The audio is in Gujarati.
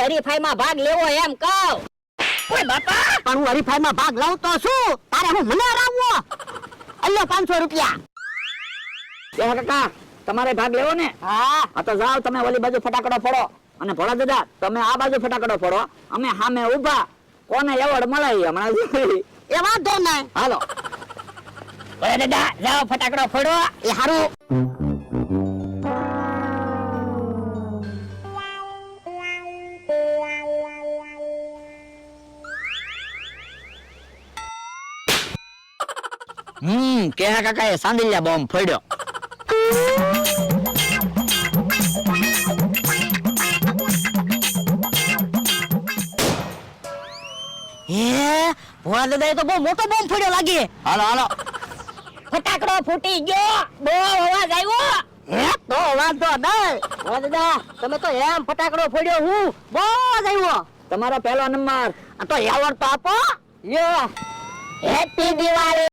હરીફાઈમાં ભાગ લેવો એમ કહું. ઓય બાપા, પણ હું હરીફાઈમાં ભાગ લઉં તો શું? તારે હું મને હરાવવો? અલ્યો 500 રૂપિયા. એ કાકા તમારે ભાગ લેવો ને? હા તો જાઓ તમે ઓલી બાજુ ફટાકડો ફોડો અને ભોળા દાદા તમે આ બાજુ ફટાકડો ફોડો, અમે સામે ઊભા કોને એવોર્ડ મળે હમણાં જોઈ. એ વાંધો નહીં. હાલો ઓય દાદા જાઓ ફટાકડો ફોડો. એ હારું. કે કાકા એ સાંદલિયા બોમ્બ ફોડ્યો. ભોળા દાદા એ તો બહુ મોટો બોમ્બ ફોડ્યો લાગે. હાલો હાલો ફટાકડો ફૂટી ગયો, બહુ અવાજ આવ્યો. તો વાંધો નહીં. ભોળા દાદા તમે તો એમ ફટાકડો ફોડ્યો, હું બહુ જ આવ્યો. તમારો પહેલો નંબર. આ તો એવોર્ડ તો આપો. હેપી દિવાળી.